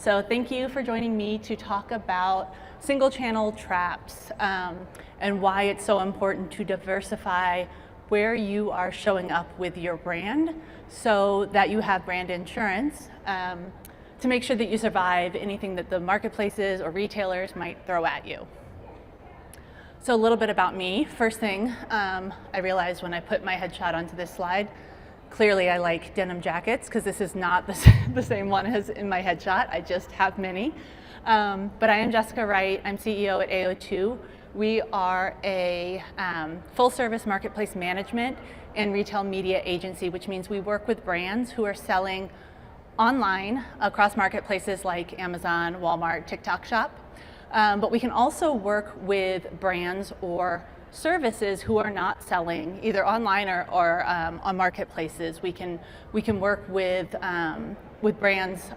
So thank you for joining me to talk about single channel traps and why it's so important to diversify where you are showing up with your brand so that you have brand insurance to make sure that you survive anything that the marketplaces or retailers might throw at you. So a little bit about me. First thing, I realized when I put my headshot onto this slide, clearly I like denim jackets because this is not the same one as in my headshot. I just have many. But I am Jessica Wright. I'm CEO at AO2. We are a full service marketplace management and retail media agency, which means we work with brands who are selling online across marketplaces like Amazon, Walmart, TikTok Shop. But we can also work with brands or services who are not selling either online or on marketplaces. We can work with brands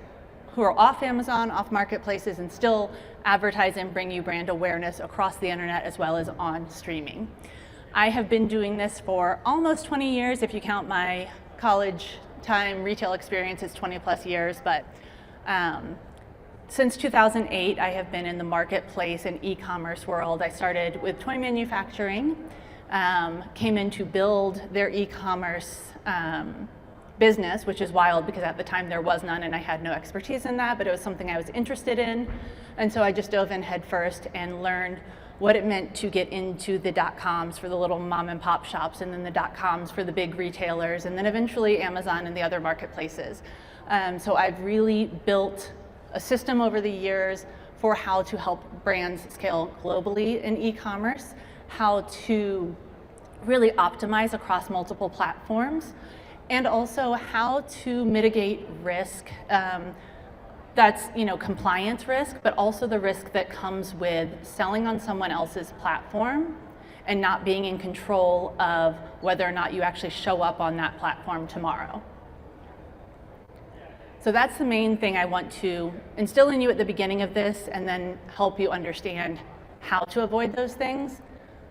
who are off Amazon, off marketplaces, and still advertise and bring you brand awareness across the internet as well as on streaming. I have been doing this for almost 20 years. If you count my college time retail experience, it's 20 plus years, but since 2008, I have been in the marketplace and e-commerce world. I started with toy manufacturing, came in to build their e-commerce business, which is wild because at the time there was none and I had no expertise in that, but it was something I was interested in. And so I just dove in head first and learned what it meant to get into the .coms for the little mom and pop shops, and then the .coms for the big retailers, and then eventually Amazon and the other marketplaces. So I've really built a system over the years for how to help brands scale globally in e-commerce, how to really optimize across multiple platforms, and also how to mitigate risk. That's compliance risk, but also the risk that comes with selling on someone else's platform and not being in control of whether or not you actually show up on that platform tomorrow. So that's the main thing I want to instill in you at the beginning of this and then help you understand how to avoid those things.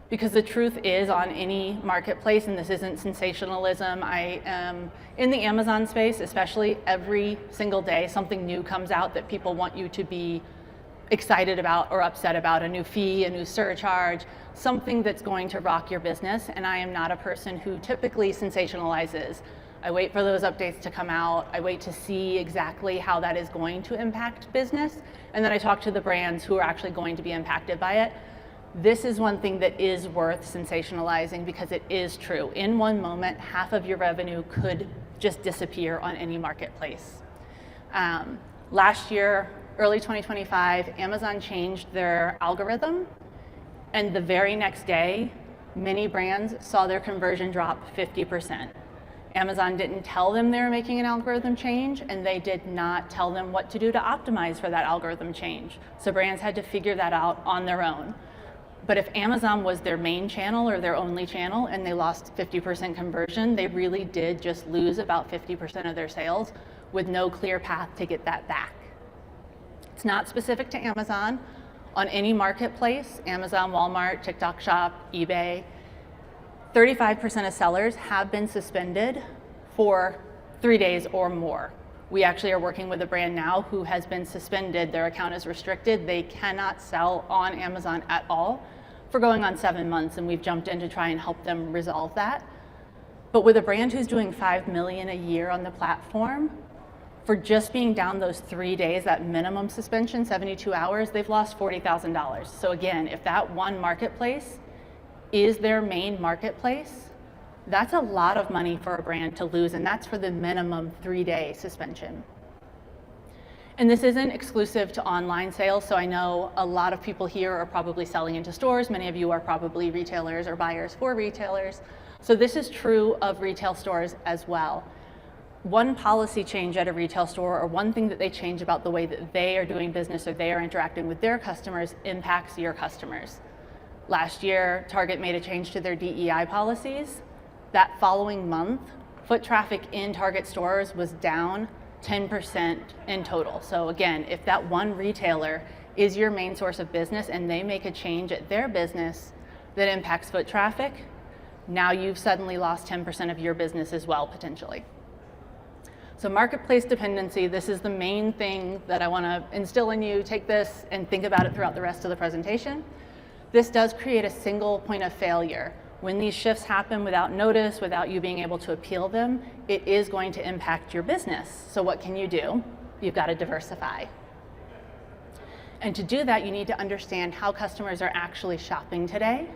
Because the truth is, on any marketplace, and this isn't sensationalism, I am in the Amazon space, especially every single day, something new comes out that people want you to be excited about or upset about, a new fee, a new surcharge, something that's going to rock your business. And I am not a person who typically sensationalizes. I wait for those updates to come out. I wait to see exactly how that is going to impact business. And then I talk to the brands who are actually going to be impacted by it. This is one thing that is worth sensationalizing because it is true. In one moment, half of your revenue could just disappear on any marketplace. Last year, early 2025, Amazon changed their algorithm, and the very next day, many brands saw their conversion drop 50%. Amazon didn't tell them they were making an algorithm change, and they did not tell them what to do to optimize for that algorithm change. So brands had to figure that out on their own. But if Amazon was their main channel or their only channel and they lost 50% conversion, they really did just lose about 50% of their sales with no clear path to get that back. It's not specific to Amazon. On any marketplace, Amazon, Walmart, TikTok Shop, eBay, 35% of sellers have been suspended for 3 days or more. We actually are working with a brand now who has been suspended. Their account is restricted. They cannot sell on Amazon at all for going on 7 months, and we've jumped in to try and help them resolve that. But with a brand who's doing $5 million a year on the platform, for just being down those 3 days, that minimum suspension, 72 hours, they've lost $40,000. So again, if that one marketplace is their main marketplace, that's a lot of money for a brand to lose, and that's for the minimum 3-day suspension. And this isn't exclusive to online sales, so I know a lot of people here are probably selling into stores. Many of you are probably retailers or buyers for retailers. So this is true of retail stores as well. One policy change at a retail store, or one thing that they change about the way that they are doing business or they are interacting with their customers, impacts your customers. Last year, Target made a change to their DEI policies. That following month, foot traffic in Target stores was down 10% in total. So again, if that one retailer is your main source of business and they make a change at their business that impacts foot traffic, now you've suddenly lost 10% of your business as well, potentially. So marketplace dependency, this is the main thing that I want to instill in you. Take this and think about it throughout the rest of the presentation. This does create a single point of failure. When these shifts happen without notice, without you being able to appeal them, it is going to impact your business. So what can you do? You've got to diversify. And to do that, you need to understand how customers are actually shopping today.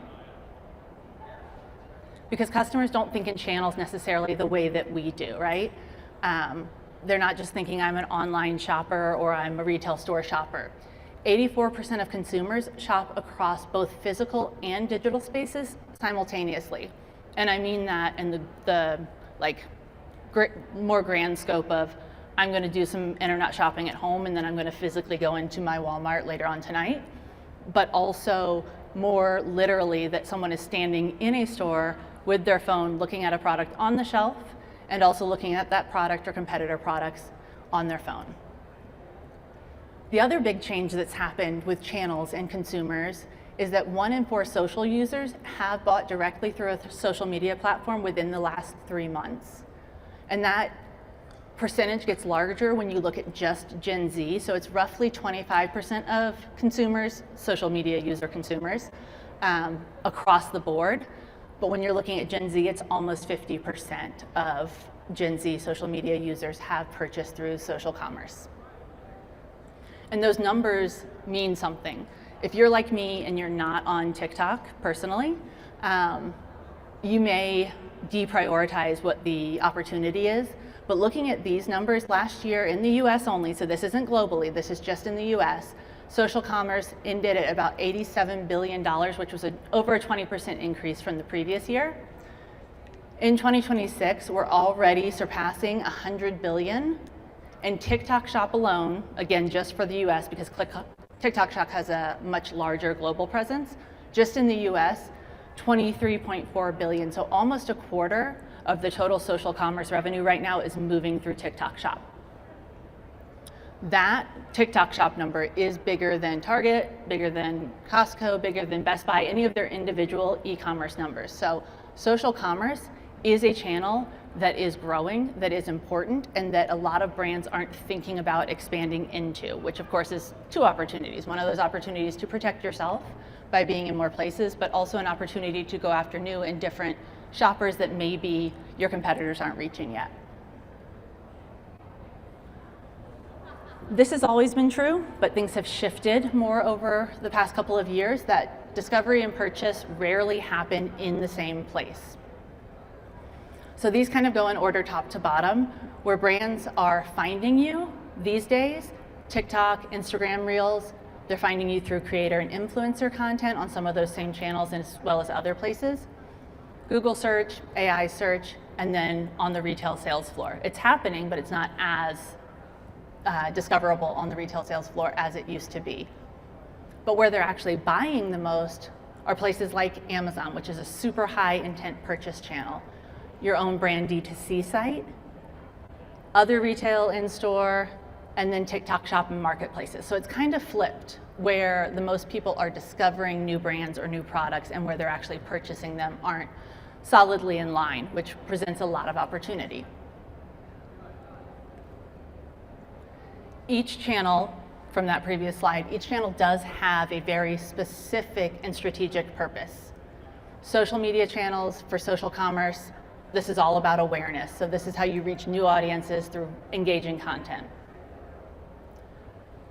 Because customers don't think in channels necessarily the way that we do, right? They're not just thinking I'm an online shopper or I'm a retail store shopper. 84% of consumers shop across both physical and digital spaces simultaneously. And I mean that in the more grand scope of I'm going to do some internet shopping at home and then I'm going to physically go into my Walmart later on tonight, but also more literally that someone is standing in a store with their phone looking at a product on the shelf and also looking at that product or competitor products on their phone. The other big change that's happened with channels and consumers is that 1 in 4 social users have bought directly through a social media platform within the last 3 months. And that percentage gets larger when you look at just Gen Z. So it's roughly 25% of consumers, social media user consumers, across the board. But when you're looking at Gen Z, it's almost 50% of Gen Z social media users have purchased through social commerce. And those numbers mean something. If you're like me and you're not on TikTok personally, you may deprioritize what the opportunity is. But looking at these numbers last year in the US only, so this isn't globally, this is just in the US, social commerce ended at about $87 billion, which was over a 20% increase from the previous year. In 2026, we're already surpassing $100 billion. And TikTok Shop alone, again, just for the US, because TikTok Shop has a much larger global presence, just in the US, $23.4 billion. So almost a quarter of the total social commerce revenue right now is moving through TikTok Shop. That TikTok Shop number is bigger than Target, bigger than Costco, bigger than Best Buy, any of their individual e-commerce numbers. So social commerce is a channel that is growing, that is important, and that a lot of brands aren't thinking about expanding into, which of course is 2 opportunities. One of those opportunities to protect yourself by being in more places, but also an opportunity to go after new and different shoppers that maybe your competitors aren't reaching yet. This has always been true, but things have shifted more over the past couple of years, that discovery and purchase rarely happen in the same place. So these kind of go in order top to bottom. Where brands are finding you these days, TikTok, Instagram Reels, they're finding you through creator and influencer content on some of those same channels as well as other places. Google search, AI search, and then on the retail sales floor. It's happening, but it's not as discoverable on the retail sales floor as it used to be. But where they're actually buying the most are places like Amazon, which is a super high intent purchase channel, your own brand D2C site, other retail in-store, and then TikTok Shop and marketplaces. So it's kind of flipped, where the most people are discovering new brands or new products, and where they're actually purchasing them aren't solidly in line, which presents a lot of opportunity. Each channel, from that previous slide, each channel does have a very specific and strategic purpose. Social media channels for social commerce, this is all about awareness. So this is how you reach new audiences through engaging content.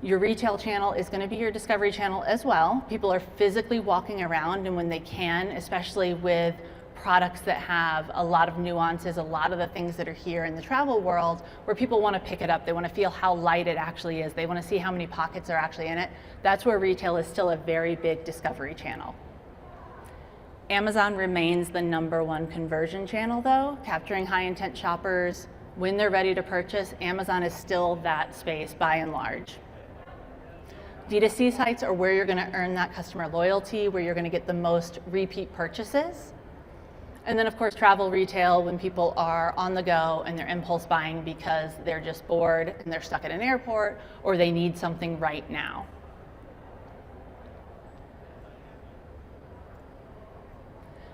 Your retail channel is going to be your discovery channel as well. People are physically walking around, and when they can, especially with products that have a lot of nuances, a lot of the things that are here in the travel world, where people want to pick it up, they want to feel how light it actually is, they want to see how many pockets are actually in it. That's where retail is still a very big discovery channel. Amazon remains the #1 conversion channel though, capturing high intent shoppers when they're ready to purchase. Amazon is still that space by and large. D2C sites are where you're going to earn that customer loyalty, where you're going to get the most repeat purchases. And then of course travel retail, when people are on the go and they're impulse buying because they're just bored and they're stuck at an airport or they need something right now.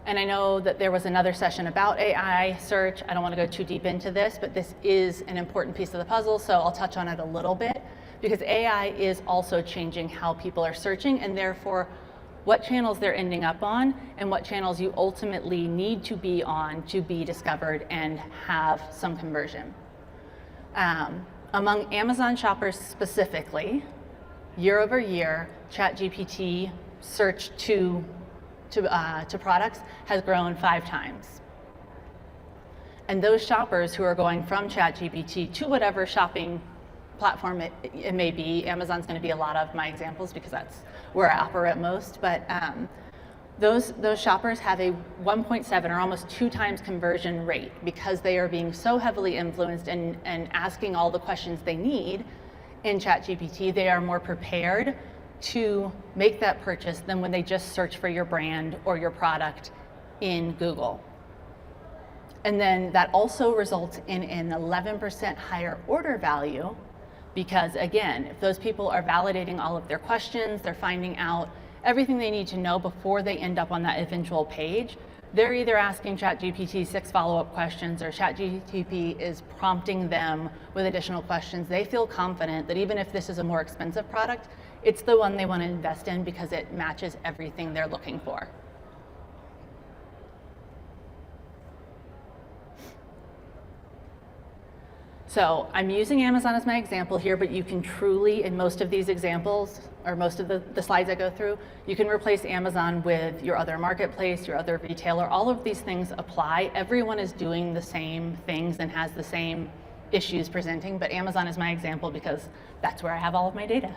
And I know that there was another session about AI search. I don't want to go too deep into this, but this is an important piece of the puzzle, so I'll touch on it a little bit, because AI is also changing how people are searching, and therefore what channels they're ending up on and what channels you ultimately need to be on to be discovered and have some conversion. Among Amazon shoppers specifically, year over year, ChatGPT search to products has grown 5 times. And those shoppers who are going from ChatGPT to whatever shopping platform it may be, Amazon's going to be a lot of my examples because that's where I operate most, but those shoppers have a 1.7 or almost 2 times conversion rate because they are being so heavily influenced and asking all the questions they need in ChatGPT. They are more prepared to make that purchase than when they just search for your brand or your product in Google. And then that also results in an 11% higher order value because, again, if those people are validating all of their questions, they're finding out everything they need to know before they end up on that eventual page, they're either asking ChatGPT 6 follow-up questions or ChatGPT is prompting them with additional questions. They feel confident that even if this is a more expensive product, it's the one they want to invest in because it matches everything they're looking for. So I'm using Amazon as my example here, but you can truly, in most of these examples, or most of the slides I go through, you can replace Amazon with your other marketplace, your other retailer. All of these things apply. Everyone is doing the same things and has the same issues presenting, but Amazon is my example because that's where I have all of my data.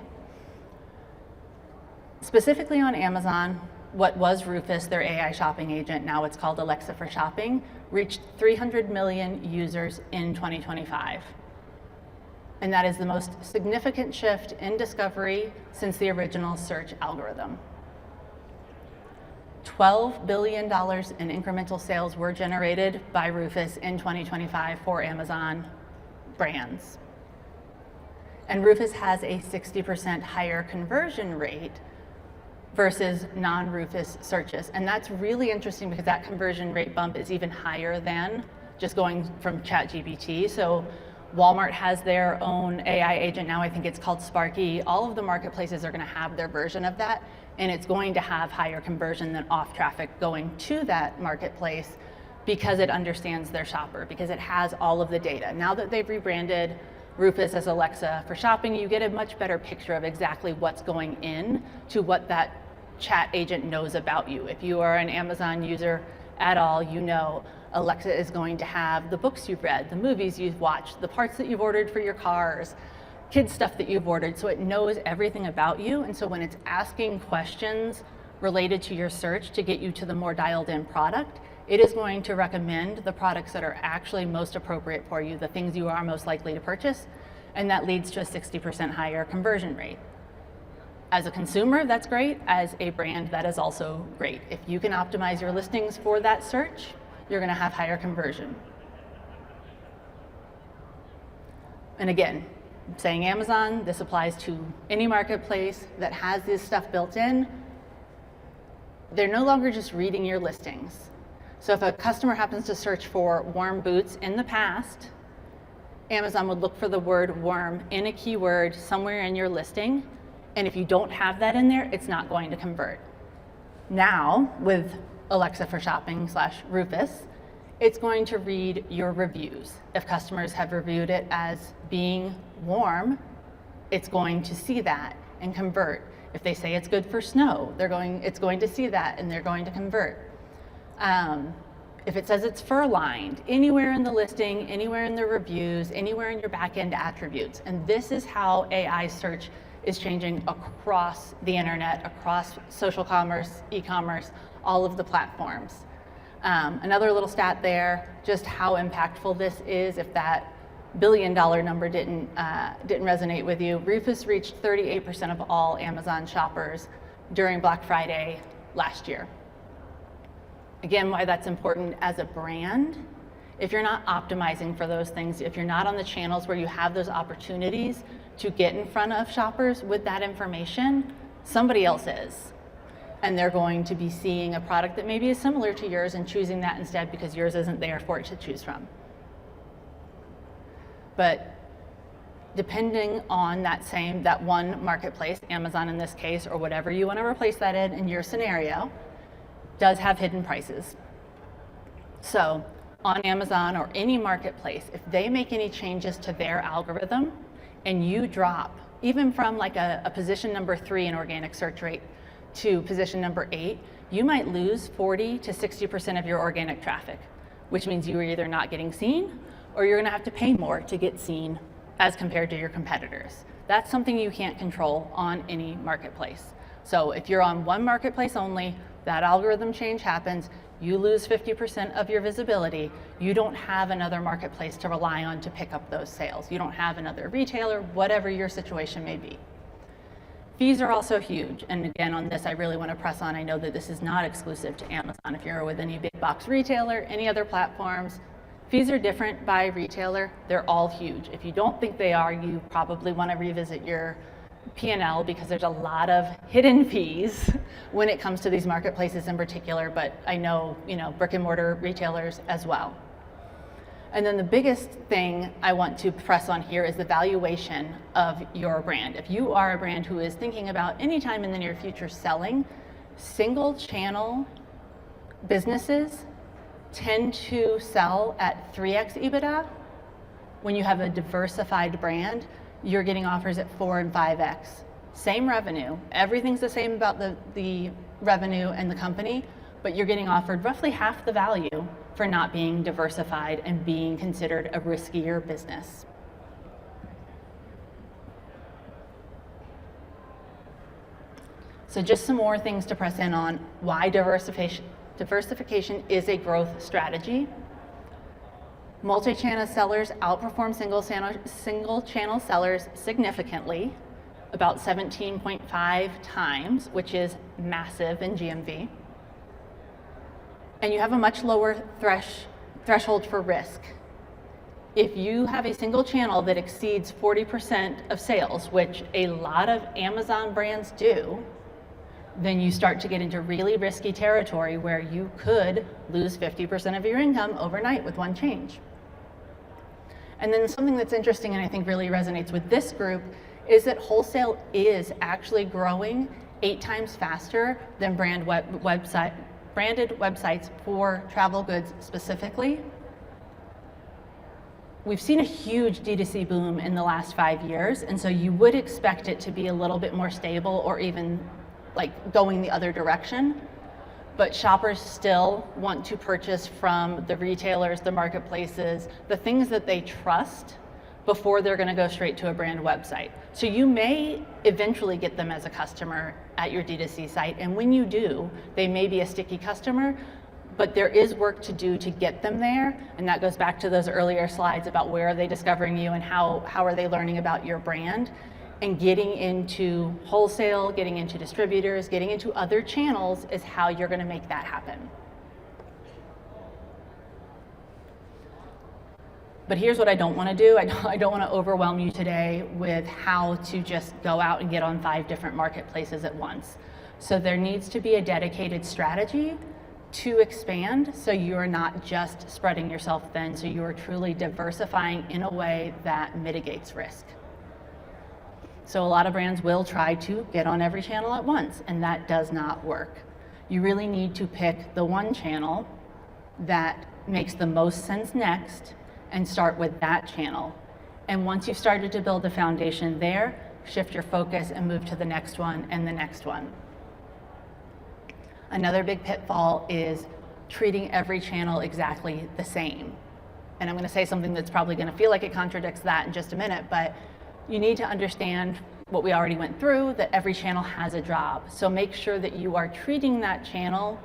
Specifically on Amazon, what was Rufus, their AI shopping agent, now it's called Alexa for Shopping, reached 300 million users in 2025. And that is the most significant shift in discovery since the original search algorithm. $12 billion in incremental sales were generated by Rufus in 2025 for Amazon brands. And Rufus has a 60% higher conversion rate versus non-Rufus searches. And that's really interesting because that conversion rate bump is even higher than just going from ChatGPT. So Walmart has their own AI agent now. I think it's called Sparky. All of the marketplaces are going to have their version of that, and it's going to have higher conversion than off traffic going to that marketplace because it understands their shopper, because it has all of the data. Now that they've rebranded Rufus as Alexa for Shopping, you get a much better picture of exactly what's going in to what that chat agent knows about you. If you are an Amazon user at all, you know Alexa is going to have the books you've read, the movies you've watched, the parts that you've ordered for your cars, kids stuff that you've ordered, so it knows everything about you. And so when it's asking questions related to your search to get you to the more dialed in product, it is going to recommend the products that are actually most appropriate for you, the things you are most likely to purchase, and that leads to a 60% higher conversion rate. As a consumer, that's great. As a brand, that is also great. If you can optimize your listings for that search, you're going to have higher conversion. And again, saying Amazon, this applies to any marketplace that has this stuff built in. They're no longer just reading your listings. So if a customer happens to search for warm boots in the past, Amazon would look for the word warm in a keyword somewhere in your listing. And if you don't have that in there, it's not going to convert. Now, with Alexa for Shopping / Rufus, it's going to read your reviews. If customers have reviewed it as being warm, it's going to see that and convert. If they say it's good for snow, it's going to see that and they're going to convert. If it says it's fur-lined, anywhere in the listing, anywhere in the reviews, anywhere in your back-end attributes. And this is how AI search is changing across the internet, across social commerce, e-commerce, all of the platforms. Another little stat there, just how impactful this is. If that billion-dollar number didn't resonate with you, Rufus reached 38% of all Amazon shoppers during Black Friday last year. Again, why that's important as a brand. If you're not optimizing for those things, if you're not on the channels where you have those opportunities to get in front of shoppers with that information, somebody else is. and they're going to be seeing a product that maybe is similar to yours and choosing that instead because yours isn't there for it to choose from. But depending on that one marketplace, Amazon in this case, or whatever you want to replace that in your scenario, does have hidden prices. So on Amazon or any marketplace, if they make any changes to their algorithm and you drop, even from like a position number 3 in organic search rate to position number 8, you might lose 40 to 60% of your organic traffic, which means you are either not getting seen or you're gonna have to pay more to get seen as compared to your competitors. That's something you can't control on any marketplace. So if you're on one marketplace only, that algorithm change happens, you lose 50% of your visibility, you don't have another marketplace to rely on to pick up those sales. You don't have another retailer, whatever your situation may be. Fees are also huge, and again on this I really want to press on, I know that this is not exclusive to Amazon. If you're with any big box retailer, any other platforms, fees are different by retailer, they're all huge. If you don't think they are, you probably want to revisit your P&L because there's a lot of hidden fees when it comes to these marketplaces in particular, but I know, brick and mortar retailers as well. And then the biggest thing I want to press on here is the valuation of your brand. If you are a brand who is thinking about any time in the near future selling, single channel businesses tend to sell at 3x EBITDA. When you have a diversified brand, you're getting offers at 4 and 5x. Same revenue, everything's the same about the revenue and the company, but you're getting offered roughly half the value for not being diversified and being considered a riskier business. So just some more things to press in on why diversification is a growth strategy. Multi-channel sellers outperform single channel sellers significantly, about 17.5 times, which is massive in GMV. And you have a much lower threshold for risk. If you have a single channel that exceeds 40% of sales, which a lot of Amazon brands do, then you start to get into really risky territory where you could lose 50% of your income overnight with one change. And then something that's interesting and I think really resonates with this group is that wholesale is actually growing 8 times faster than branded websites for travel goods specifically. We've seen a huge D2C boom in the last 5 years, and so you would expect it to be a little bit more stable or even like going the other direction. But shoppers still want to purchase from the retailers, the marketplaces, the things that they trust before they're gonna go straight to a brand website. So you may eventually get them as a customer at your D2C site, and when you do, they may be a sticky customer, but there is work to do to get them there, and that goes back to those earlier slides about where are they discovering you and how are they learning about your brand. And getting into wholesale, getting into distributors, getting into other channels is how you're gonna make that happen. But here's what I don't wanna do. I don't wanna overwhelm you today with how to just go out and get on 5 different marketplaces at once. So there needs to be a dedicated strategy to expand so you're not just spreading yourself thin, so you are truly diversifying in a way that mitigates risk. So a lot of brands will try to get on every channel at once, and that does not work. You really need to pick the one channel that makes the most sense next and start with that channel. And once you've started to build a foundation there, shift your focus and move to the next one and the next one. Another big pitfall is treating every channel exactly the same. And I'm gonna say something that's probably gonna feel like it contradicts that in just a minute, but you need to understand what we already went through, that every channel has a job. So make sure that you are treating that channel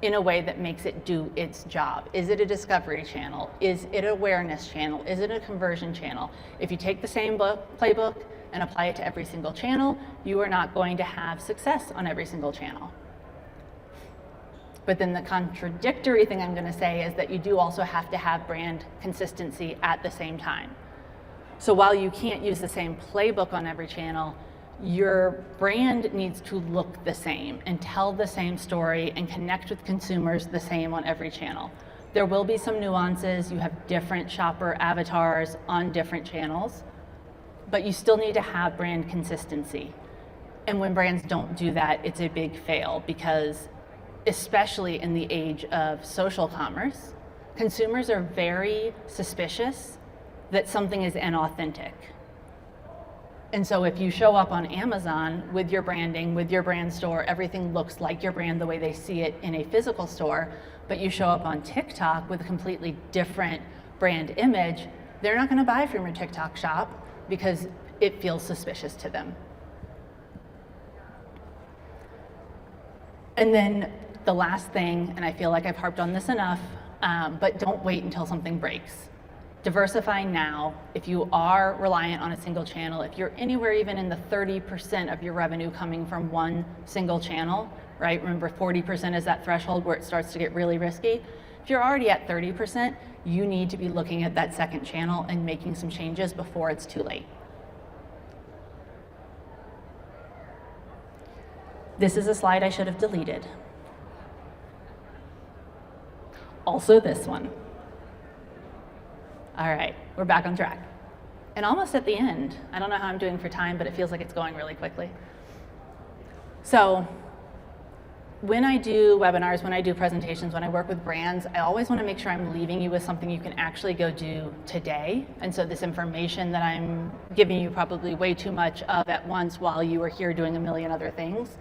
in a way that makes it do its job. Is it a discovery channel? Is it an awareness channel? Is it a conversion channel? If you take the same playbook and apply it to every single channel, you are not going to have success on every single channel. But then the contradictory thing I'm gonna say is that you do also have to have brand consistency at the same time. So while you can't use the same playbook on every channel, Your brand needs to look the same and tell the same story and connect with consumers the same on every channel. There will be some nuances. You have different shopper avatars on different channels, but you still need to have brand consistency. And when brands don't do that, it's a big fail, because especially in the age of social commerce, consumers are very suspicious that something is inauthentic. And so if you show up on Amazon with your branding, with your brand store, everything looks like your brand the way they see it in a physical store, but you show up on TikTok with a completely different brand image, they're not going to buy from your TikTok shop because it feels suspicious to them. And then the last thing, and I feel like I've harped on this enough, but don't wait until something breaks. Diversify now. If you are reliant on a single channel, if you're anywhere even in the 30% of your revenue coming from one single channel, right? Remember, 40% is that threshold where it starts to get really risky. If you're already at 30%, you need to be looking at that second channel and making some changes before it's too late. This is a slide I should have deleted. Also this one. All right, we're back on track. And almost at the end. I don't know how I'm doing for time, but it feels like it's going really quickly. So when I do webinars, when I do presentations, when I work with brands, I always want to make sure I'm leaving you with something you can actually go do today. And so this information that I'm giving you probably way too much of at once while you are here doing a million other things,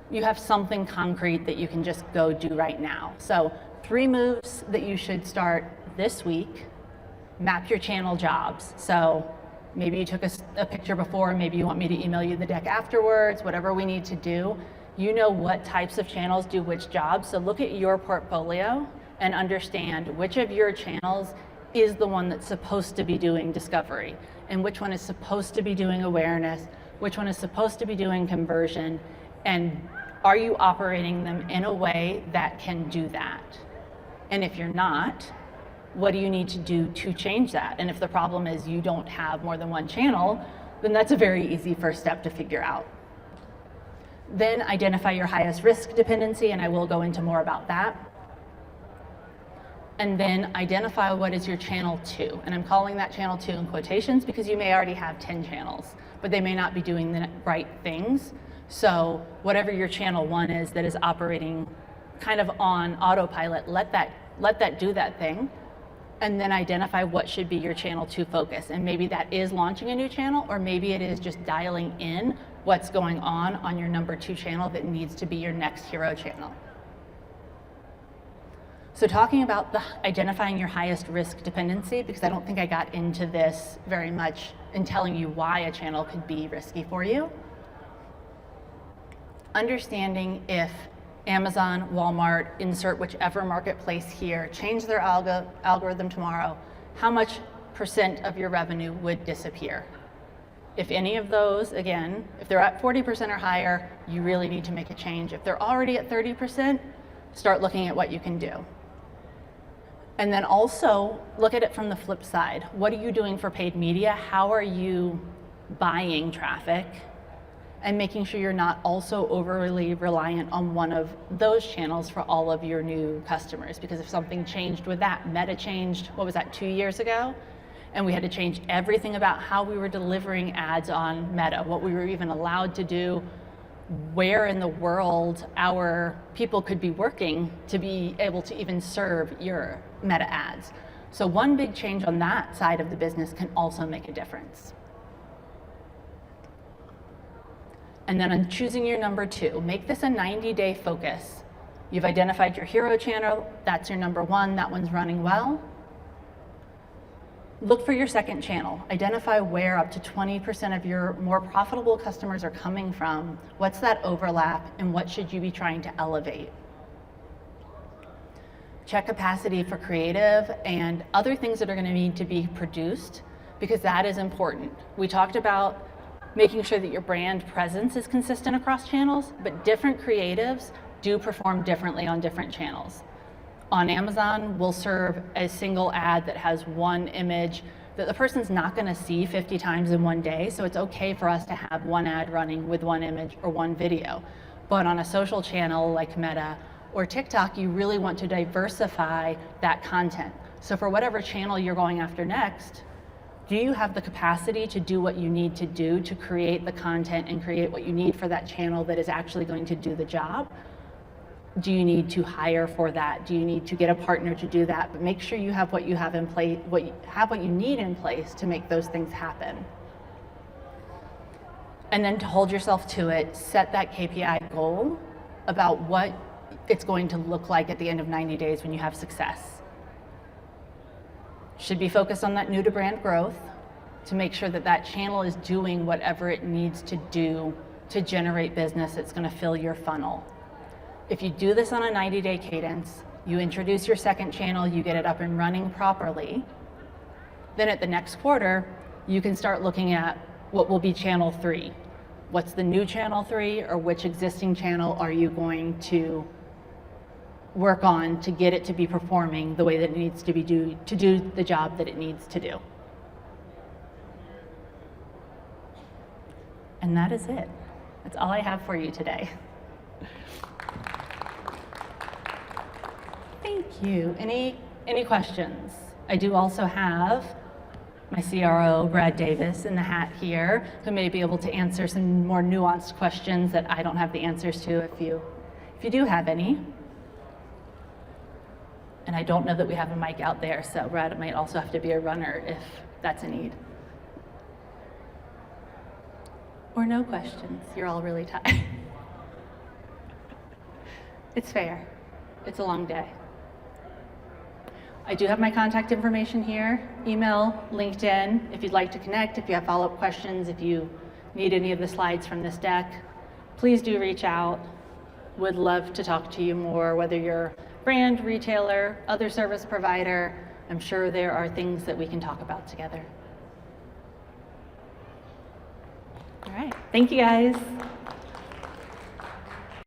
you have something concrete that you can just go do right now. So 3 moves that you should start this week. Map your channel jobs. So maybe you took a picture before, maybe you want me to email you the deck afterwards, whatever we need to do. You know what types of channels do which jobs. So look at your portfolio and understand which of your channels is the one that's supposed to be doing discovery, and which one is supposed to be doing awareness, which one is supposed to be doing conversion, and are you operating them in a way that can do that? And if you're not, what do you need to do to change that? And if the problem is you don't have more than one channel, then that's a very easy first step to figure out. Then identify your highest risk dependency, and I will go into more about that. And then identify what is your channel 2. And I'm calling that channel 2 in quotations because you may already have 10 channels, but they may not be doing the right things. So whatever your channel 1 is that is operating kind of on autopilot, let that do that thing. And then identify what should be your channel 2 focus. And maybe that is launching a new channel, or maybe it is just dialing in what's going on your number 2 channel that needs to be your next hero channel. So talking about identifying your highest risk dependency, because I don't think I got into this very much in telling you why a channel could be risky for you. Understanding if Amazon, Walmart, insert whichever marketplace here, change their algorithm tomorrow, how much % of your revenue would disappear? If any of those, again, if they're at 40% or higher, you really need to make a change. If they're already at 30%, start looking at what you can do. And then also look at it from the flip side. What are you doing for paid media? How are you buying traffic? And making sure you're not also overly reliant on one of those channels for all of your new customers. Because if something changed with that, Meta changed, what was that, 2 years ago? And we had to change everything about how we were delivering ads on Meta, what we were even allowed to do, where in the world our people could be working to be able to even serve your Meta ads. So one big change on that side of the business can also make a difference. And then on choosing your number 2, make this a 90-day focus. You've identified your hero channel, that's your number 1, that one's running well. Look for your second channel. Identify where up to 20% of your more profitable customers are coming from. What's that overlap, and what should you be trying to elevate? Check capacity for creative and other things that are going to need to be produced, because that is important. We talked about making sure that your brand presence is consistent across channels, but different creatives do perform differently on different channels. On Amazon, we'll serve a single ad that has one image that the person's not going to see 50 times in one day, so it's okay for us to have one ad running with one image or one video. But on a social channel like Meta or TikTok, you really want to diversify that content. So for whatever channel you're going after next, do you have the capacity to do what you need to do to create the content and create what you need for that channel that is actually going to do the job? Do you need to hire for that? Do you need to get a partner to do that? But make sure you have what you have in place, what you need in place to make those things happen. And then to hold yourself to it, set that KPI goal about what it's going to look like at the end of 90 days when you have success. Should be focused on that new to brand growth to make sure that that channel is doing whatever it needs to do to generate business that's going to fill your funnel. If you do this on a 90-day cadence, you introduce your second channel, you get it up and running properly, then at the next quarter, you can start looking at what will be channel 3. What's the new channel 3, or which existing channel are you going to work on to get it to be performing the way that it needs to be to do the job that it needs to do. And that is it. That's all I have for you today. Thank you. Any questions? I do also have my CRO, Brad Davis, in the hat here, who may be able to answer some more nuanced questions that I don't have the answers to if you do have any. And I don't know that we have a mic out there, so Brad might also have to be a runner if that's a need. Or no questions. You're all really tired. It's fair. It's a long day. I do have my contact information here, email, LinkedIn, if you'd like to connect, if you have follow-up questions, if you need any of the slides from this deck, please do reach out. Would love to talk to you more, whether you're brand, retailer, other service provider. I'm sure there are things that we can talk about together. All right, thank you guys.